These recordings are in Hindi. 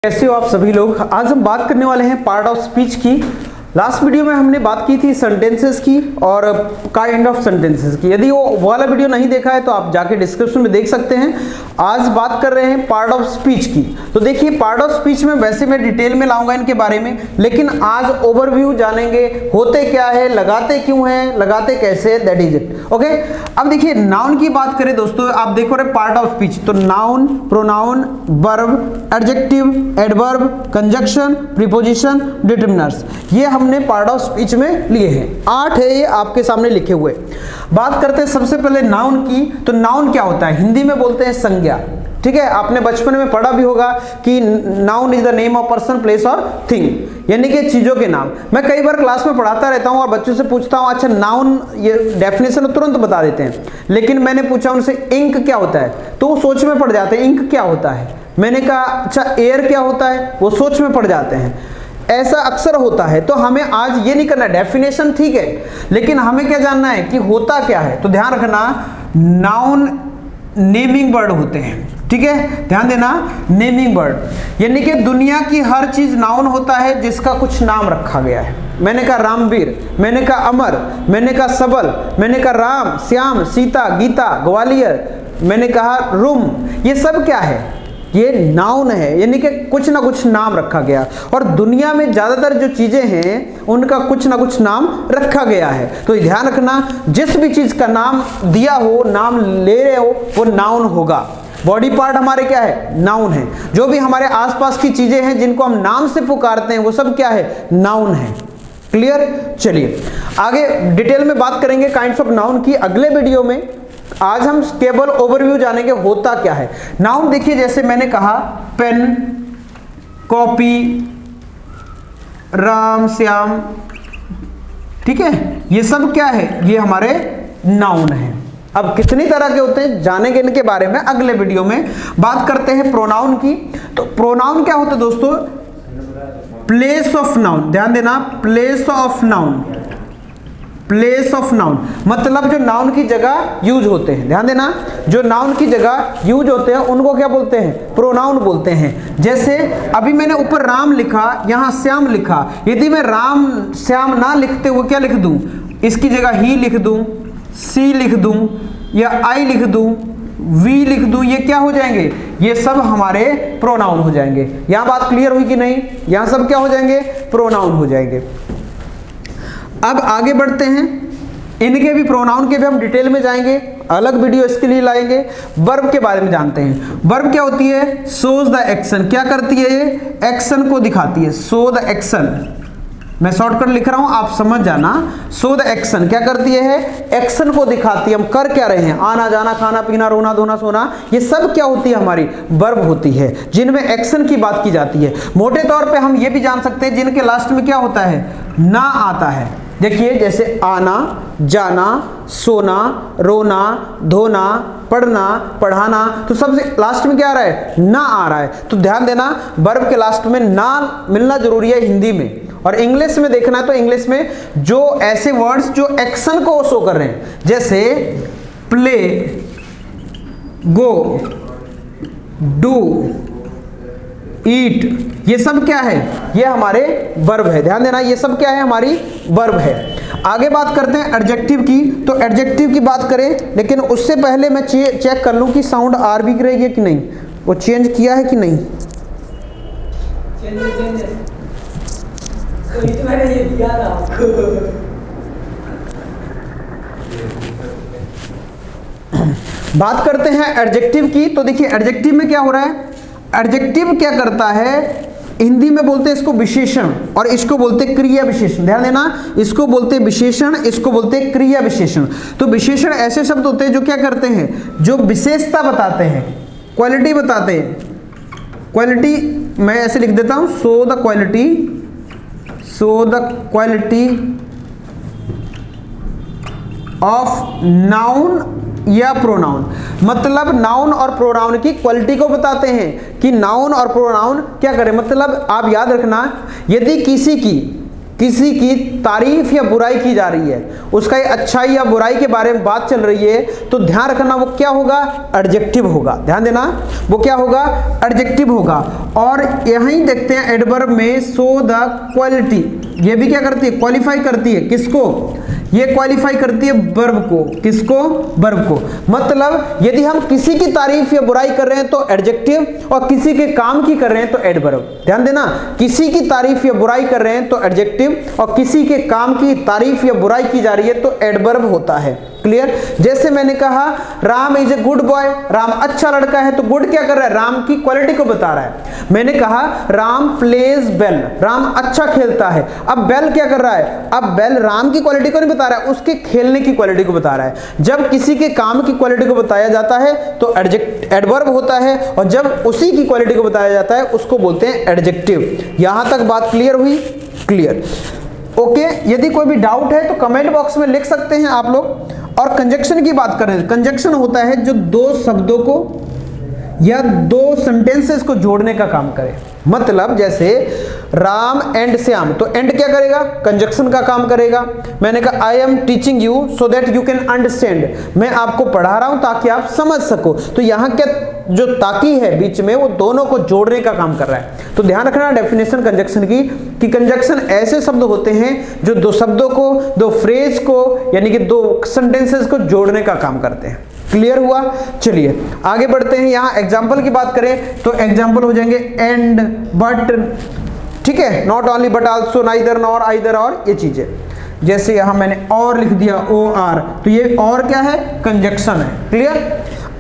कैसे हो आप सभी लोग। आज हम बात करने वाले हैं पार्ट ऑफ स्पीच की। लास्ट वीडियो में हमने बात की थी सेंटेंसेस की और काइंड ऑफ सेंटेंसेस की। यदि वो वाला वीडियो नहीं देखा है तो आप जाके डिस्क्रिप्शन में देख सकते हैं। आज बात कर रहे हैं पार्ट ऑफ स्पीच की। तो देखिए पार्ट ऑफ स्पीच में वैसे मैं डिटेल में लाऊंगा इनके बारे में, लेकिन आज ओवरव्यू जानेंगे होते क्या है, लगाते क्यों हैं, लगाते कैसे, दैट इज इट। ओके, अब देखिए नाउन की बात करें दोस्तों, आप देखो रहे पार्ट ऑफ स्पीच तो noun, pronoun, verb, adjective, adverb, conjunction, preposition, determiners, ये हमने पार्ट ऑफ स्पीच में लिए हैं। 8 है ये आपके सामने लिखे हुए। बात करते हैं सबसे पहले नाउन की। तो नाउन क्या होता है? हिंदी में बोलते हैं संज्ञा। ठीक है, आपने बचपन में पढ़ा भी होगा कि noun is the name of person, place और थिंग, यानी कि चीजों के नाम। मैं कई बार क्लास में पढ़ाता रहता हूं और बच्चों से पूछता हूं अच्छा नाउन ये डेफिनेशन तुरंत बता देते हैं, लेकिन मैंने पूछा उनसे इंक क्या होता है तो वो सोच में पड़ जाते हैं इंक क्या होता है। मैंने कहा अच्छा एयर क्या होता है, वो सोच में पड़ जाते हैं। ऐसा अक्सर होता है। तो हमें आज ये नहीं करना, डेफिनेशन ठीक है, लेकिन हमें क्या जानना है कि होता क्या है। तो ध्यान रखना नाउन नेमिंग वर्ड होते हैं। ठीक है, ध्यान देना, नेमिंग वर्ड यानी कि दुनिया की हर चीज नाउन होता है जिसका कुछ नाम रखा गया है। मैंने कहा रामवीर, मैंने कहा अमर, मैंने कहा सबल, मैंने कहा राम, श्याम, सीता, गीता, ग्वालियर, मैंने कहा रूम, ये सब क्या है? ये नाउन है, यानी कि कुछ ना कुछ नाम रखा गया। और दुनिया में ज्यादातर जो चीजें हैं उनका कुछ ना कुछ नाम रखा गया है। तो ध्यान रखना जिस भी चीज का नाम दिया हो, नाम ले रहे हो, वो नाउन होगा। बॉडी पार्ट हमारे क्या है? नाउन है। जो भी हमारे आसपास की चीजें हैं जिनको हम नाम से पुकारते हैं वो सब क्या है? नाउन है। क्लियर? चलिए आगे डिटेल में बात करेंगे काइंड्स ऑफ नाउन की अगले वीडियो में। आज हम केवल ओवरव्यू जानेंगे होता क्या है। नाउन देखिए जैसे मैंने कहा पेन, कॉपी, राम, श्याम, ठीक है, ये सब क्या है? ये हमारे नाउन है। अब कितनी तरह के होते हैं जानेंगे इनके बारे में अगले वीडियो में। बात करते हैं प्रोनाउन की। तो प्रोनाउन क्या होता है दोस्तों? Place of noun. ध्यान देना, place of noun, place of noun मतलब जो नाउन की जगह यूज होते हैं। ध्यान देना, जो नाउन की जगह यूज होते हैं उनको क्या बोलते हैं? प्रोनाउन बोलते हैं। जैसे अभी मैंने ऊपर राम लिखा, यहां श्याम लिखा। यदि मैं राम श्याम ना लिखते हुए क्या लिख दूं? इसकी जगह ही लिख दूं, सी लिख दूं, या आई लिख दूं, वी लिख दूं, ये क्या हो जाएंगे? ये सब हमारे प्रोनाउन हो जाएंगे। यहां बात क्लियर हुई कि नहीं? यहां सब क्या हो जाएंगे? प्रोनाउन हो जाएंगे। अब आगे बढ़ते हैं, इनके भी प्रोनाउन के भी हम डिटेल में जाएंगे, अलग वीडियो इसके लिए लाएंगे। वर्ब के बारे में जानते हैं। वर्ब क्या होती है? Shows the action. क्या करती है ये? एक्शन को दिखाती है। शो द एक्शन, मैं शॉर्टकट लिख रहा हूं, आप समझ जाना। शो द एक्शन क्या करती है? एक्शन को दिखाती है। हम कर क्या रहे हैं? आना जाना, खाना पीना, रोना धोना, सोना, ये सब क्या होती है? हमारी वर्ब होती है, जिनमें एक्शन की बात की जाती है। मोटे तौर पे हम ये भी जान सकते हैं जिनके लास्ट में क्या होता है? ना आता है। देखिए जैसे आना, जाना, सोना, रोना, धोना, पढ़ना, पढ़ाना, तो सबसे लास्ट में क्या आ रहा है? ना आ रहा है। तो ध्यान देना वर्ब के लास्ट में ना मिलना जरूरी है हिंदी में। और इंग्लिश में देखना है तो इंग्लिश में जो ऐसे वर्ड्स जो एक्शन को शो कर रहे हैं, जैसे प्ले, गो, डू, ईट, ये सब क्या है? ये हमारे वर्ब है। ध्यान देना ये सब क्या है? हमारी वर्ब है। आगे बात करते हैं एडजेक्टिव की। तो एडजेक्टिव की बात करें, लेकिन उससे पहले मैं चेक कर लूं कि साउंड आर भी रहेगी कि नहीं, वो चेंज किया है कि नहीं। बात करते हैं एडजेक्टिव की। तो देखिए एडजेक्टिव में क्या हो रहा है? एडजेक्टिव क्या करता है? हिंदी में बोलते हैं इसको विशेषण और इसको बोलते हैं क्रिया विशेषण। ध्यान देना, इसको बोलते हैं विशेषण, इसको बोलते हैं क्रिया विशेषण। तो विशेषण ऐसे शब्द होते हैं जो क्या करते हैं? जो विशेषता बताते हैं, क्वालिटी बताते हैं। क्वालिटी मैं ऐसे लिख देता हूं, show the quality, show the quality of noun या प्रोनाउन, मतलब नाउन और प्रोनाउन की क्वालिटी को बताते हैं कि नाउन और प्रोनाउन क्या करें। मतलब आप याद रखना, यदि किसी की किसी की तारीफ या बुराई की जा रही है, उसका अच्छाई या बुराई के बारे में बात चल रही है, तो ध्यान रखना वो क्या होगा, एडजेक्टिव होगा। ध्यान देना वो क्या होगा, एडजेक्टिव होगा। और यहीं देखते हैं एडवर्ब में सो द क्वालिटी, ये भी क्या करती है, क्वालिफाई करती है किसको, ये क्वालिफाई करती है वर्ब को, किसको, वर्ब को। मतलब यदि हम किसी की तारीफ या बुराई कर रहे हैं तो एडजेक्टिव, और किसी के काम की कर रहे हैं तो एडवर्ब। ध्यान देना, किसी की तारीफ या बुराई कर रहे हैं तो एडजेक्टिव, और किसी के काम की तारीफ या बुराई की जा रही है तो एडवर्ब होता है। क्लियर। जैसे मैंने कहा Ram is a good boy, Ram अच्छा लड़का है, तो गुड क्या कर रहा है, राम की क्वालिटी को बता रहा है। मैंने कहा राम प्लेज वेल, राम अच्छा खेलता है। अब बेल क्या कर रहा है, अब बेल राम की क्वालिटी को नहीं बता रहा है, उसके खेलने की क्वालिटी को बता रहा है। जब किसी के काम की क्वालिटी को बताया जाता है तो एडवर्ब होता है, और जब उसी की क्वालिटी को बताया जाता है उसको बोलते हैं एडजेक्टिव। यहां तक बात क्लियर हुई, क्लियर, ओके। यदि कोई भी डाउट है तो कमेंट बॉक्स में लिख सकते हैं आप लोग। और कंजक्शन की बात करें, कंजक्शन होता है जो दो शब्दों को या दो सेंटेंसेस को जोड़ने का काम करे। मतलब जैसे राम एंड श्याम, तो एंड क्या करेगा, कंजक्शन का काम करेगा। मैंने कहा I am teaching you so that you can understand, मैं आपको पढ़ा रहा हूं ताकि आप समझ सको। तो यहाँ क्या जो ताकि है बीच में, वो दोनों को जोड़ने का काम कर रहा है। तो ध्यान रखना डेफिनेशन कंजक्शन की, कि कंजक्शन ऐसे शब्द होते हैं जो दो शब्दों को, दो फ्रेज को, यानी कि दो सेंटेंसेस को जोड़ने का काम करते हैं। क्लियर हुआ। चलिए आगे बढ़ते हैं। यहां एग्जाम्पल की बात करें तो एग्जाम्पल हो जाएंगे एंड, बट, ठीक है, not only but also, neither, nor, either, और ये चीजें। जैसे यहां मैंने और लिख दिया ओ आर, तो ये और क्या है, कंजक्शन है। क्लियर।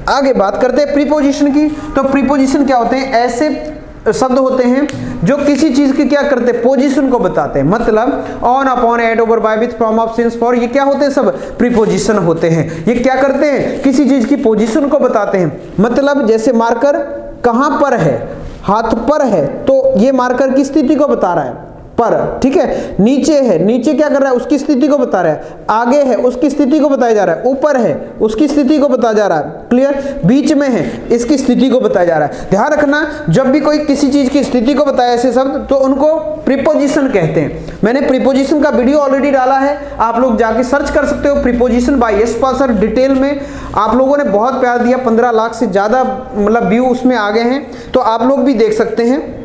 आगे बात करते हैं प्रीपोजिशन की। तो प्रीपोजिशन क्या होते हैं, ऐसे शब्द होते हैं जो किसी चीज की क्या करते हैं, पोजीशन को बताते हैं। मतलब on, upon, at, over, by, with, from, of, since, for, ये क्या होते हैं, सब प्रीपोजिशन होते हैं। ये क्या करते हैं, किसी चीज की पोजीशन को बताते हैं। मतलब जैसे मार्कर कहां पर है, हाथ पर है, तो ये मार्कर की स्थिति को बता रहा है, पर, ठीक है। नीचे है, नीचे क्या कर रहा है, उसकी स्थिति को बता रहा है। आगे है, उसकी स्थिति को बताया जा रहा है। ऊपर है, उसकी स्थिति को बताया जा रहा है। क्लियर। बीच में है, इसकी स्थिति को बताया जा रहा है। ध्यान रखना, जब भी कोई किसी चीज की स्थिति को बताया ऐसे शब्द, तो उनको प्रीपोजिशन कहते हैं। मैंने प्रीपोजिशन का वीडियो ऑलरेडी डाला है, आप लोग जाके सर्च कर सकते हो, प्रीपोजिशन बाय यश पाल सर, डिटेल में। आप लोगों ने बहुत प्यार दिया, 15 लाख से ज्यादा मतलब व्यू उसमें आ गए हैं, तो आप लोग भी देख सकते हैं।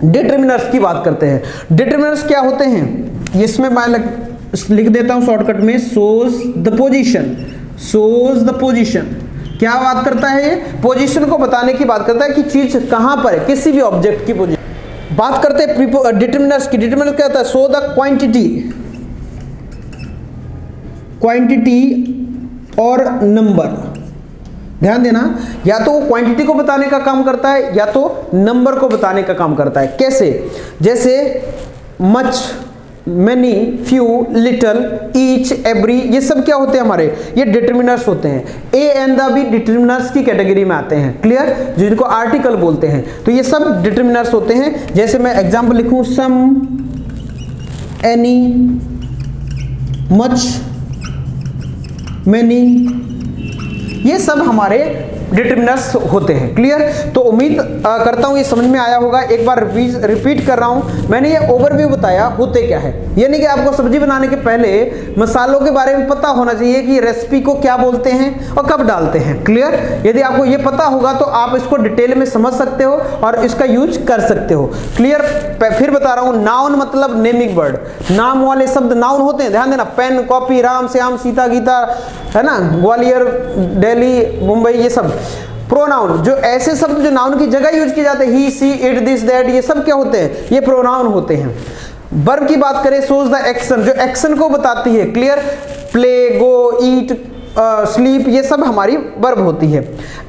डिटरमिनर्स की बात करते हैं। डिटरमिनर्स क्या होते हैं, इसमें मैं लिख देता हूं शॉर्टकट में, shows the position, shows the position. क्या बात करता है ये, पोजीशन को बताने की बात करता है कि चीज कहां पर है, किसी भी ऑब्जेक्ट की पोजीशन। बात करते हैं डिटरमिनर्स की। डिटरमिनर क्या होता है, शो द क्वांटिटी, क्वांटिटी और नंबर। ध्यान देना, या तो वो क्वांटिटी को बताने का काम करता है या तो नंबर को बताने का काम करता है। कैसे, जैसे much, many, few, little, each, every, ये सब क्या होते हैं हमारे, ये डिटरमिनर्स होते हैं। ए एंड द भी डिटरमिनर्स की कैटेगरी में आते हैं। क्लियर। जिनको आर्टिकल बोलते हैं, तो ये सब डिटरमिनर्स होते हैं। जैसे मैं एग्जांपल लिखूं, सम, एनी, मच, मेनी, ये सब हमारे डिटरमिनर्स होते हैं। क्लियर। तो उम्मीद करता हूं ये समझ में आया होगा। एक बार रिपीट कर रहा हूं, मैंने ये ओवरव्यू बताया होते क्या है, यानी कि आपको सब्जी बनाने के पहले मसालों के बारे में पता होना चाहिए कि रेसिपी को क्या बोलते हैं और कब डालते हैं। क्लियर। यदि आपको ये पता होगा तो आप इसको डिटेल में समझ सकते हो और इसका यूज कर सकते हो। क्लियर। फिर बता रहा हूं, नाउन मतलब नेमिंग वर्ड, नाम वाले शब्द नाउन होते हैं। ध्यान देना, पेन, कॉपी, राम, श्याम, सीता, गीता, है ना, ग्वालियर, दिल्ली, मुंबई, ये सब प्रोनाउन। जो ऐसे शब्द जो नाउन की जगह यूज किए जाते हैं, ही, सी, इट, दिस, दैट, ये सब क्या होते हैं, ये प्रोनाउन होते हैं। वर्ब की बात करें, सोज द एक्शन, जो एक्शन को बताती है। क्लियर। प्ले, गो, ईट, स्लीप, ये सब हमारी वर्ब होती है।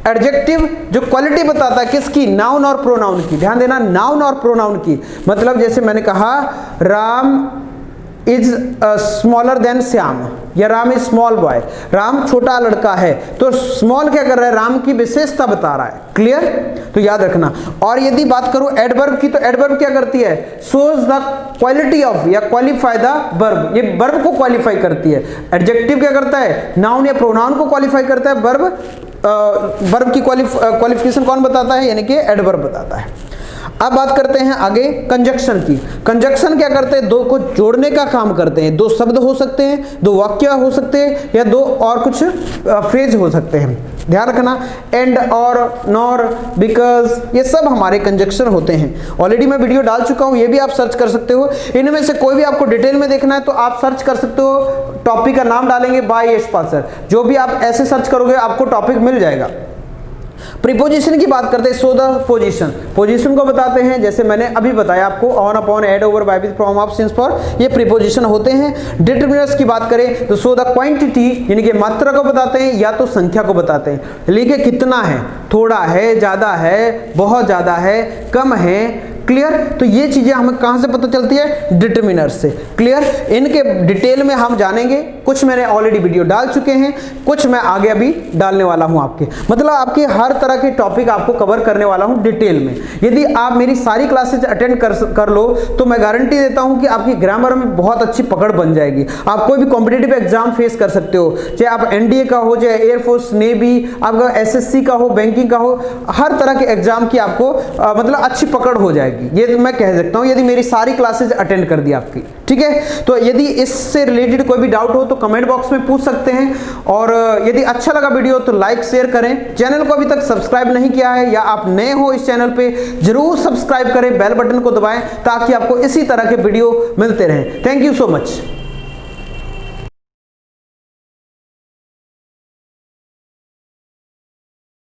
एडजेक्टिव जो क्वालिटी बताता है किसकी, नाउन और प्रोनाउन की। ध्यान देना, नाउन और प्रोनाउन की। मतलब जैसे मैंने कहा Ram is smaller than Shyam, या Ram is small boy, Ram छोटा लड़का है, तो स्मॉल क्या कर रहा है, राम की विशेषता बता रहा है। क्लियर। तो याद रखना। और यदि बात करूं एडवर्ब की, तो एडवर्ब क्या करती है, शोज द क्वालिटी ऑफ या क्वालिफाई द वर्ब, ये वर्ब को क्वालिफाई करती है। एडजेक्टिव क्या करता है, नाउन या प्रोनाउन को क्वालिफाई करता है। वर्ब की क्वालिफिकेशन कौन बताता है, यानी कि एडवर्ब बताता है। अब बात करते हैं आगे कंजक्शन की। कंजक्शन क्या करते हैं? दो को जोड़ने का काम करते हैं। दो शब्द हो सकते हैं, दो वाक्य हो सकते हैं, या दो और कुछ फ्रेज हो सकते हैं। ध्यान रखना, एंड, और, नॉर, बिकॉज, ये सब हमारे कंजक्शन होते हैं। ऑलरेडी मैं वीडियो डाल चुका हूं, ये भी आप सर्च कर सकते हो। इनमें से कोई भी आपको डिटेल में देखना है तो आप सर्च कर सकते हो। टॉपिक का नाम डालेंगे बाय यशपाल सर, जो भी आप ऐसे सर्च करोगे आपको टॉपिक मिल जाएगा। प्रीपोजिशन की बात करते हैं। सो द पोजीशन, पोजीशन को बताते हैं, जैसे मैंने अभी बताया आपको, on, upon, at, over, by, with, from, of, since, for, ये प्रीपोजिशन होते हैं। डिटरमिनर्स की बात करें तो सो द क्वांटिटी, यानी कि मात्रा को बताते हैं या तो संख्या को बताते हैं। लिखे कितना है, थोड़ा है, ज्यादा है, बहुत ज्यादा है, कम है। क्लियर? तो ये चीजें हमें कहां से पता चलती है? डिटरमिनर से। क्लियर? इनके डिटेल में हम जानेंगे। कुछ मैंने ऑलरेडी वीडियो डाल चुके हैं, कुछ मैं आगे अभी डालने वाला हूं आपके, मतलब आपके हर तरह के टॉपिक आपको कवर करने वाला हूं डिटेल में। यदि आप मेरी सारी क्लासेज अटेंड कर लो तो मैं गारंटी देता हूं कि आपकी ग्रामर में बहुत अच्छी पकड़ बन जाएगी। आप कोई भी कॉम्पिटिटिव एग्जाम फेस कर सकते हो, चाहे आप एनडीए का हो, चाहे एयरफोर्स, नेवी, आपका एसएससी का हो, बैंकिंग का हो, हर तरह के एग्जाम की आपको मतलब अच्छी पकड़ हो जाएगी, ये मैं कह सकता हूं, यदि मेरी सारी क्लासेज अटेंड कर दी आपकी। ठीक है, तो यदि इससे रिलेटेड कोई भी डाउट हो तो कमेंट बॉक्स में पूछ सकते हैं। और यदि अच्छा लगा वीडियो तो लाइक शेयर करें। चैनल को अभी तक सब्सक्राइब नहीं किया है या आप नए हो इस चैनल पे, जरूर सब्सक्राइब करें, बेल बटन को दबाएं ताकि आपको इसी तरह के वीडियो मिलते रहें। Thank you so much.